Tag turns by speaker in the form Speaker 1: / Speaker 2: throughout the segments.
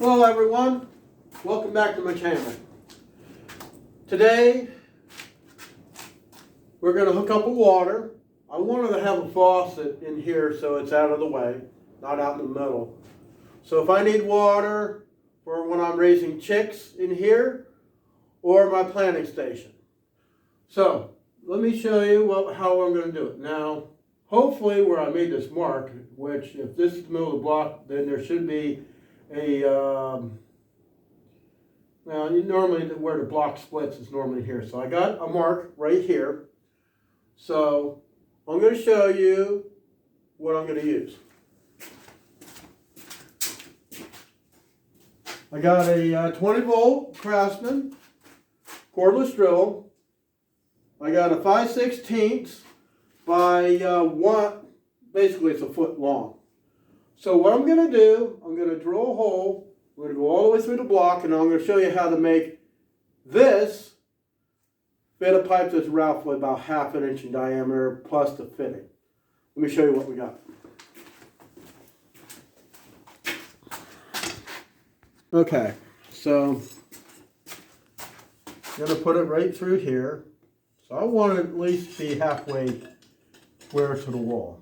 Speaker 1: Hello everyone, welcome back to my channel. Today we're going to hook up a water. I wanted to have a faucet in here so it's out of the way, not out in the middle. So if I need water for when I'm raising chicks in here or my planting station. So let me show you how I'm going to do it. Now hopefully where I made this mark, which if this is the middle of the block, then there should be a, well, normally where the block splits is normally here. So I got a mark right here. So I'm going to show you what I'm going to use. I got a 20 volt Craftsman cordless drill. I got a 5/16 by 1, basically it's a foot long. So what I'm going to do, I'm going to drill a hole. I'm going to go all the way through the block, and I'm going to show you how to make this fit a pipe that's roughly about 1/2 inch in diameter plus the fitting. Let me show you what we got. Okay, so I'm going to put it right through here. So I want to at least be halfway square to the wall.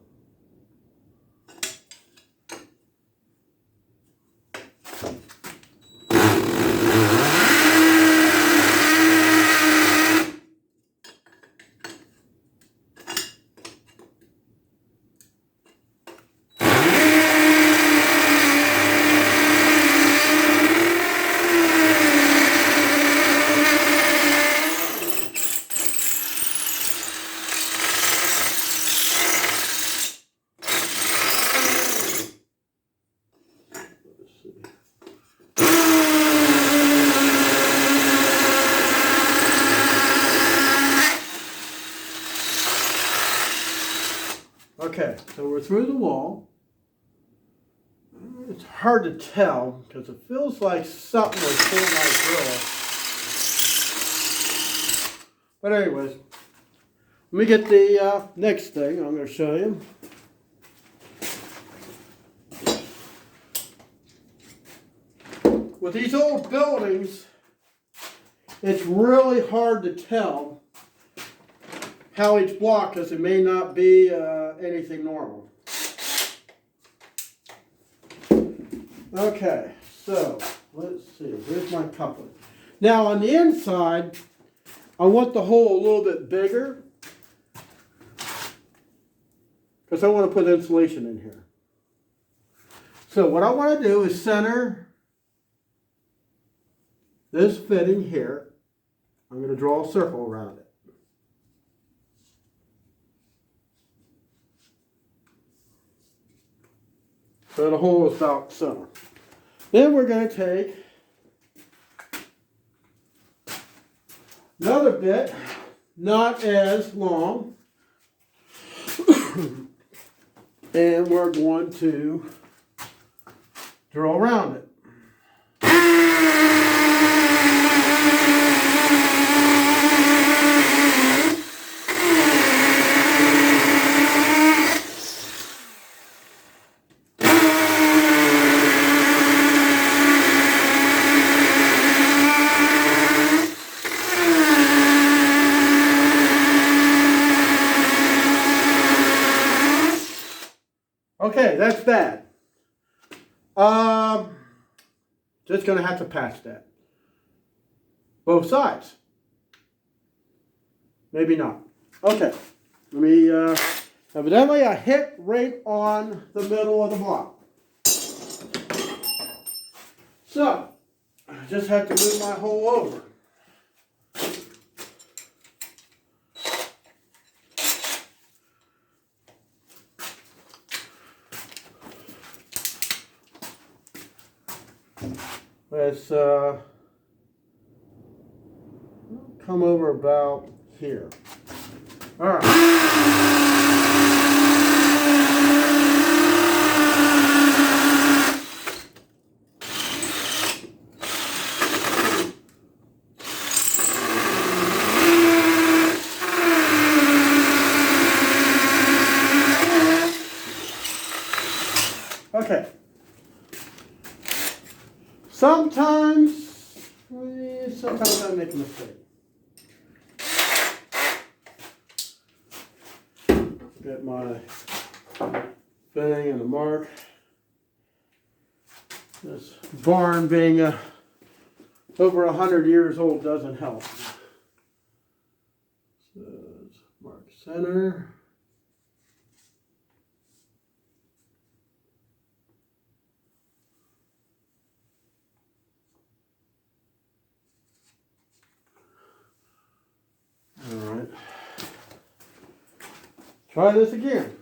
Speaker 1: Okay, so we're through the wall. It's hard to tell because it feels like something was pulling my drill. But anyways, let me get the next thing I'm going to show you. With these old buildings, it's really hard to tell how each block, because it may not be anything normal. Okay, so let's see, here's my coupling. Now on the inside, I want the hole a little bit bigger because I want to put insulation in here. So what I want to do is center this fitting here. I'm going to draw a circle around it. So the hole is about center. Then we're going to take another bit, not as long, and we're going to drill around it. Okay, that's bad. Just going to have to patch that. Both sides. Maybe not. Okay, let me, evidently I hit right on the middle of the block. So, I just have to move my hole over. Let's come over about here. All right. Sometimes I make a mistake. Get my fitting and the mark. This barn being over 100 years old doesn't help. So let's mark center. All right. Try this again.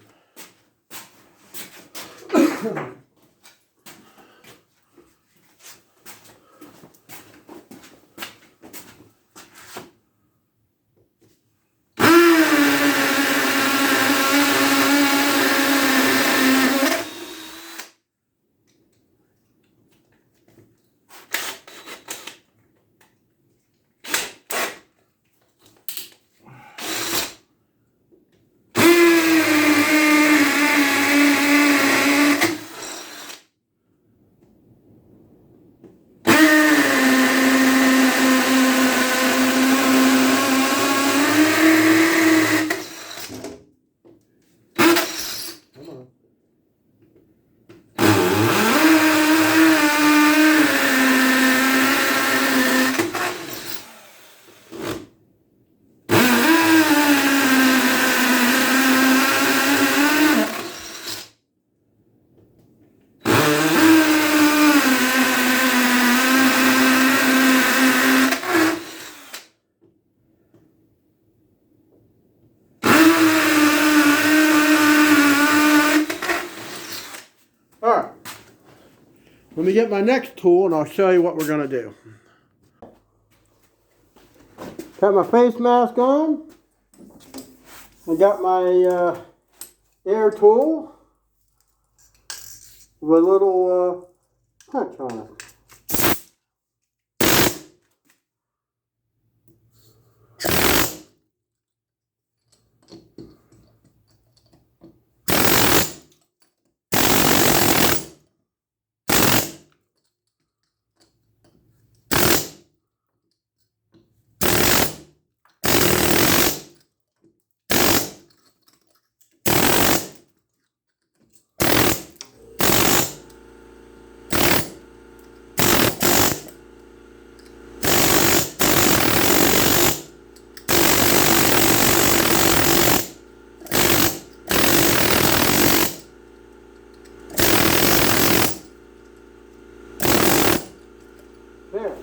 Speaker 1: Alright, let me get my next tool and I'll show you what we're going to do. Got my face mask on. I got my air tool with a little punch on it. There.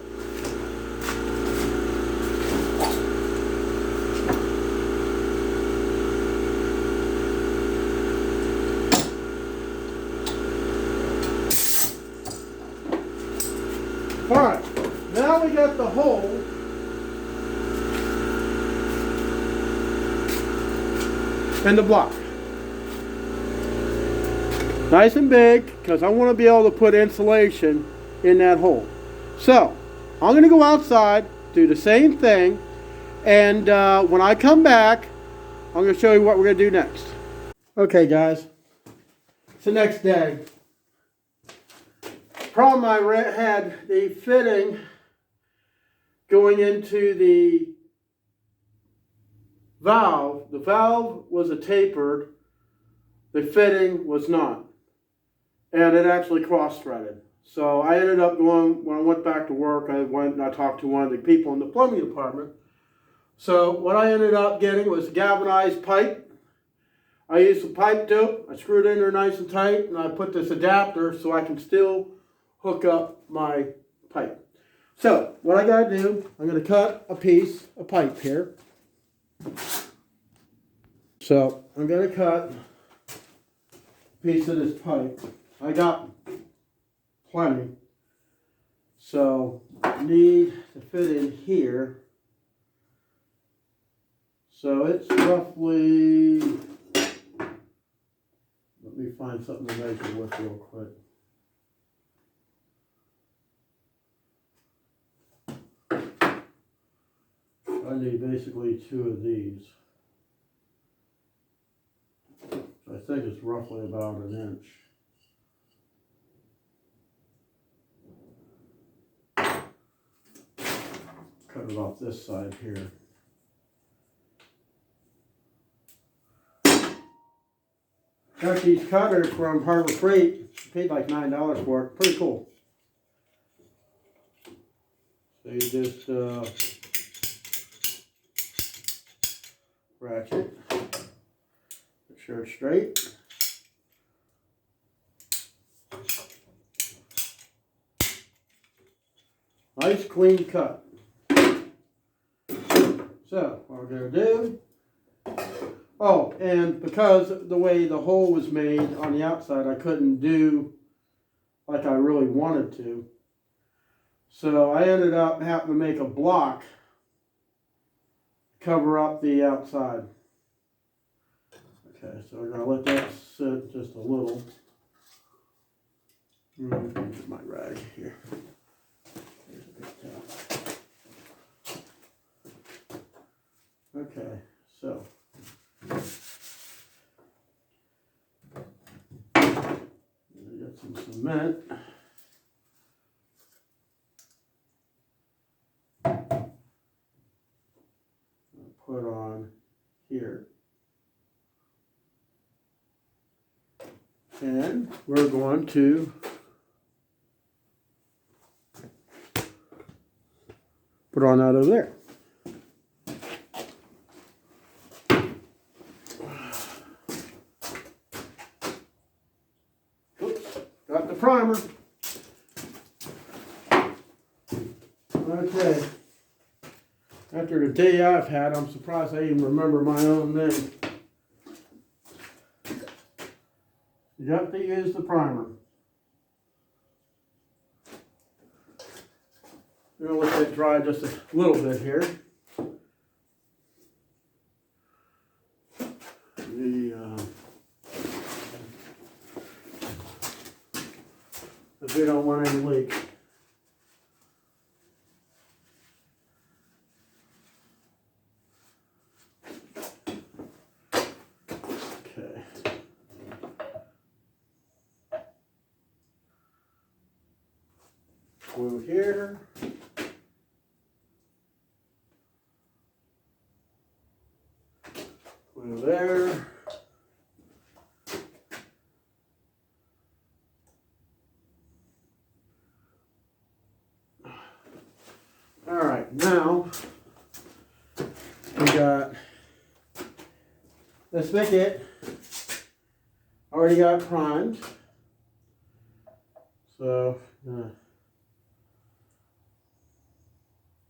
Speaker 1: Alright, now we got the hole in the block. Nice and big, because I want to be able to put insulation in that hole. So, I'm going to go outside, do the same thing, and when I come back, I'm going to show you what we're going to do next. Okay guys, it's the next day. Problem I had the fitting going into the valve. The valve was a tapered, the fitting was not, and it actually cross-threaded. So I ended up going, when I went back to work, I went and I talked to one of the people in the plumbing department. So what I ended up getting was a galvanized pipe. I used the pipe dope, I screwed it in there nice and tight, and I put this adapter so I can still hook up my pipe. So what I gotta do, I'm gonna cut a piece of pipe here. So I'm gonna cut a piece of this pipe. I got plenty. So I need to fit in here. So it's roughly, let me find something to measure with real quick. I need basically 2 of these. So I think it's roughly about 1 inch. cut it off this side here. Got these cutters from Harbor Freight. Paid like $9 for it. Pretty cool. So you just ratchet. Make sure it's straight. Nice clean cut. So what we're going to do, oh, and because the way the hole was made on the outside, I couldn't do like I really wanted to. So I ended up having to make a block cover up the outside. Okay, so we're going to let that sit just a little. Get my rag here. Here's a big towel. Okay, so get some cement. Put on here. And we're going to put on that over there. Oops, got the primer. Okay. After the day I've had, I'm surprised I even remember my own name. You have to use the primer. I'm going to let that dry just a little bit here. Because we don't want any leaks. Okay. Glue here. Glue there. All right, now we got the spigot already got primed. So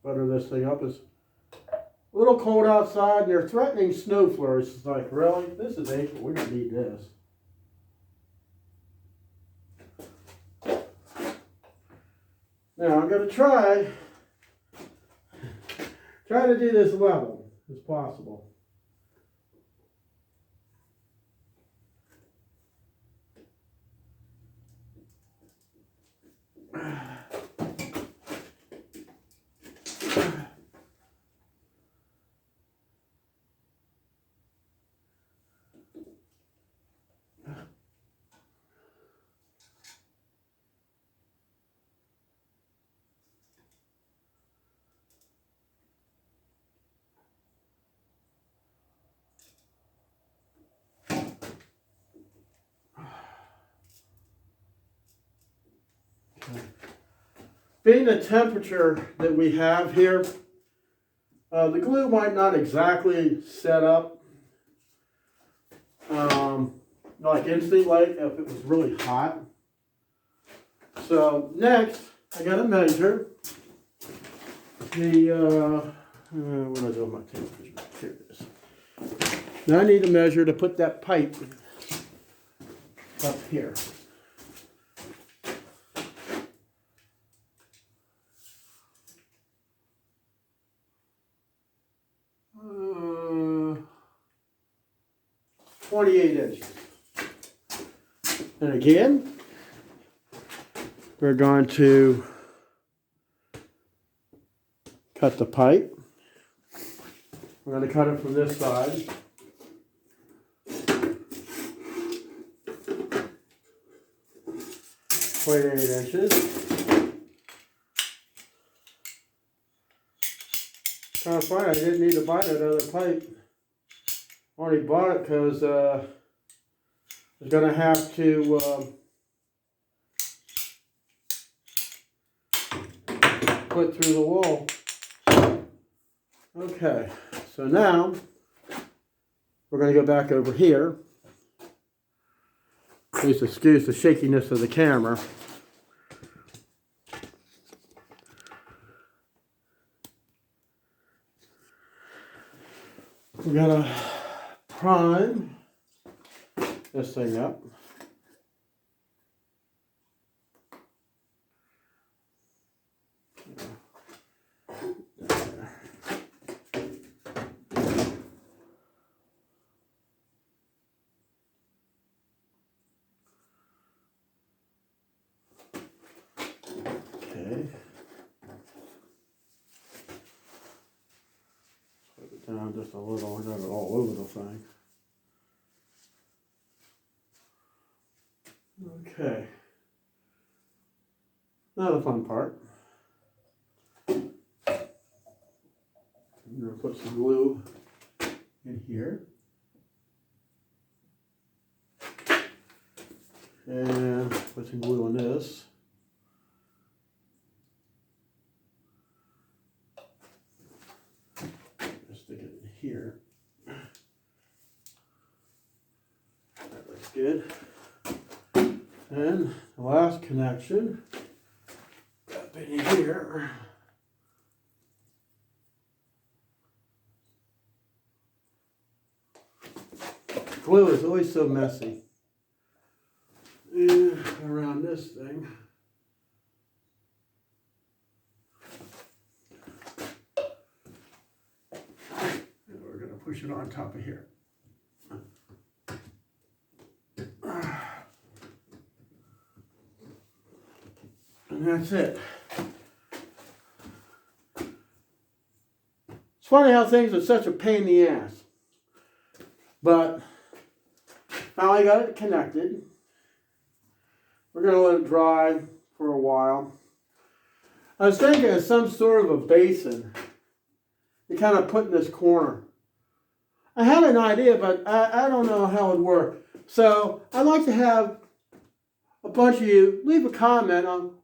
Speaker 1: butter this thing up. It's a little cold outside and they're threatening snow flurries. It's like, really? This is April. We don't need this. Now I'm going to try to do this level as possible. Being the temperature that we have here, the glue might not exactly set up like instantly, like if it was really hot. So next, I got to measure the, what do I do with my tape measure? Here it is. Now I need to measure to put that pipe up here. Uh, 28 inches. And again, we're going to cut the pipe. We're going to cut it from this side. .8 inches. Kind of funny, I didn't need to buy that other pipe. Already bought it because I was going to have to put through the wall. Okay, so now we're going to go back over here. Please excuse the shakiness of the camera. We're going to prime this thing up. Okay. Put it down just a little. I got it all over the thing. Okay. Now the fun part. I'm going to put some glue in here. And put some glue on this. Just stick it in here. That looks good. And the last connection up in here. Glue is always so messy. And around this thing. And we're going to push it on top of here. And that's it. It's funny how things are such a pain in the ass. But now I got it connected. We're going to let it dry for a while. I was thinking of some sort of a basin to kind of put in this corner. I had an idea, but I don't know how it would work. So I'd like to have a bunch of you leave a comment on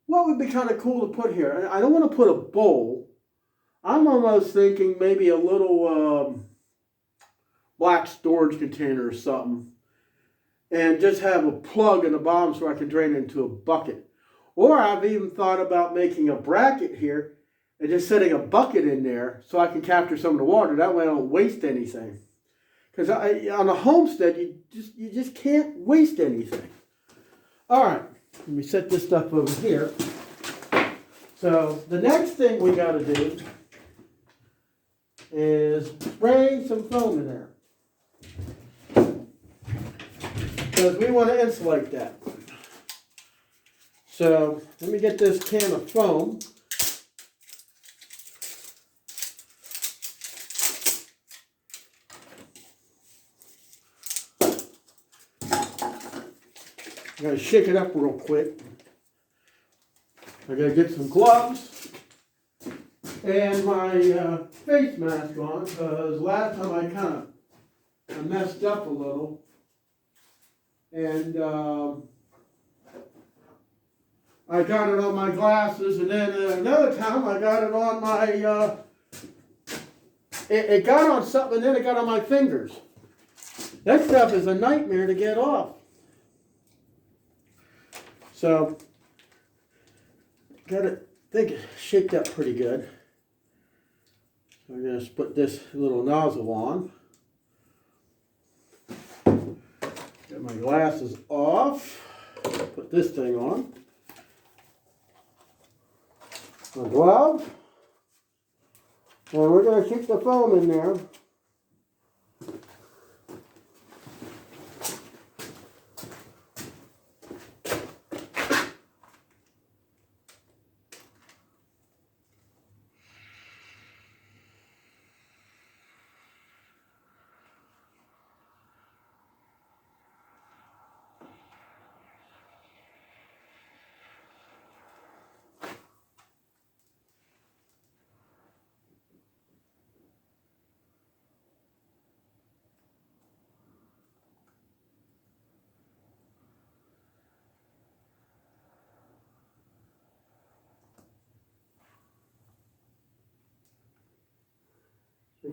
Speaker 1: what would be kind of cool to put here. I don't want to put a bowl. I'm almost thinking maybe a little black storage container or something. And just have a plug in the bottom so I can drain it into a bucket. Or I've even thought about making a bracket here and just setting a bucket in there so I can capture some of the water. That way I don't waste anything. Because on a homestead, you just can't waste anything. All right, let me set this stuff over here. So the next thing we got to do is spray some foam in there. Because we want to insulate that. So let me get this can of foam. I'm going to shake it up real quick. I got to get some gloves and my face mask on because last time I kind of messed up a little. And I got it on my glasses, and then another time I got it on my, it got on something, and then it got on my fingers. That stuff is a nightmare to get off. So, got it, I think it's shaped up pretty good. So I'm going to put this little nozzle on. Get my glasses off. Put this thing on. My glove. And we're going to keep the foam in there.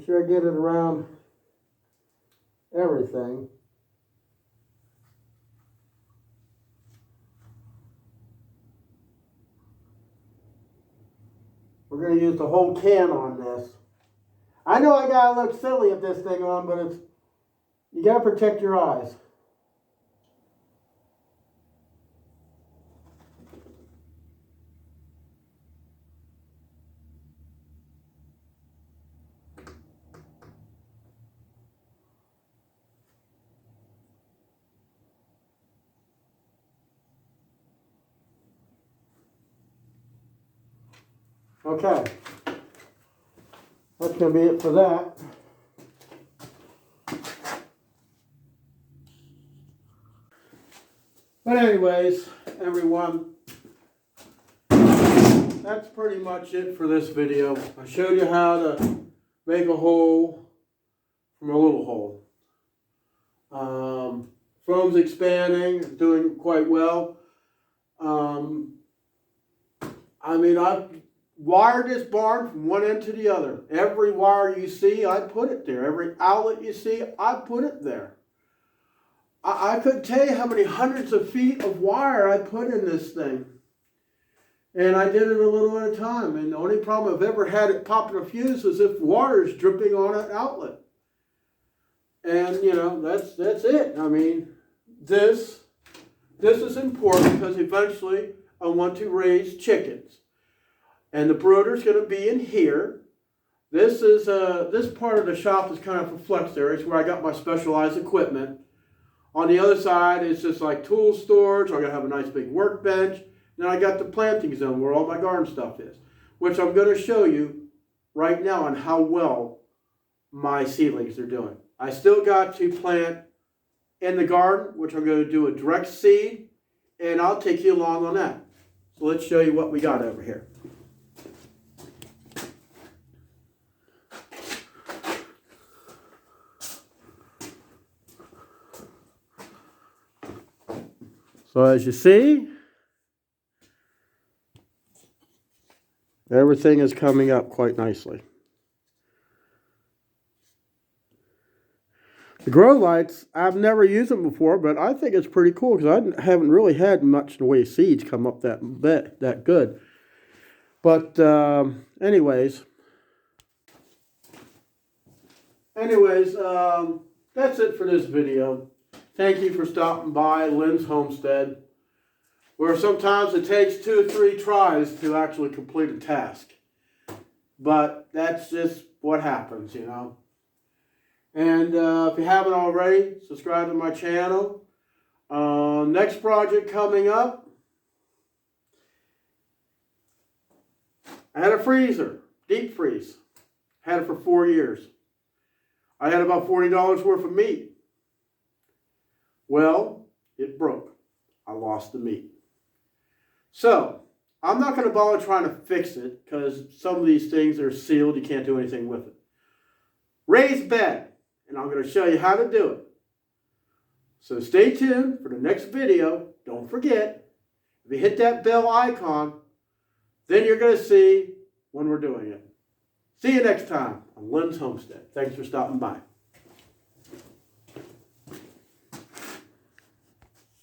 Speaker 1: Make sure I get it around everything. We're going to use the whole can on this. I know I got to look silly with this thing on, but it's, you got to protect your eyes. Okay. That's going to be it for that. But anyways, everyone, that's pretty much it for this video. I showed you how to make a hole from a little hole. Foam's expanding, doing quite well. I mean, I've wired this barn from one end to the other. Every wire you see, I put it there. Every outlet you see, I put it there. I couldn't tell you how many hundreds of feet of wire I put in this thing. And I did it a little at a time. And the only problem I've ever had it popping a fuse is if water is dripping on an outlet. And, you know, that's it. I mean, this is important because eventually I want to raise chickens. And the brooder's going to be in here. This is this part of the shop is kind of a flex area. It's where I got my specialized equipment. On the other side, it's just like tool storage. I'm going to have a nice big workbench. Then I got the planting zone where all my garden stuff is, which I'm going to show you right now on how well my seedlings are doing. I still got to plant in the garden, which I'm going to do a direct seed, and I'll take you along on that. So let's show you what we got over here. So as you see, everything is coming up quite nicely. The grow lights, I've never used them before, but I think it's pretty cool because I haven't really had much in the way of seeds come up that good. But anyways, that's it for this video. Thank you for stopping by Lynn's Homestead, where sometimes it takes 2 or 3 tries to actually complete a task. But that's just what happens, you know. And if you haven't already, subscribe to my channel. Next project coming up, I had a freezer, deep freeze. Had it for 4 years. I had about $40 worth of meat. Well, it broke. I lost the meat. So, I'm not going to bother trying to fix it because some of these things are sealed. You can't do anything with it. Raised bed. And I'm going to show you how to do it. So stay tuned for the next video. Don't forget, if you hit that bell icon, then you're going to see when we're doing it. See you next time on Lynn's Homestead. Thanks for stopping by.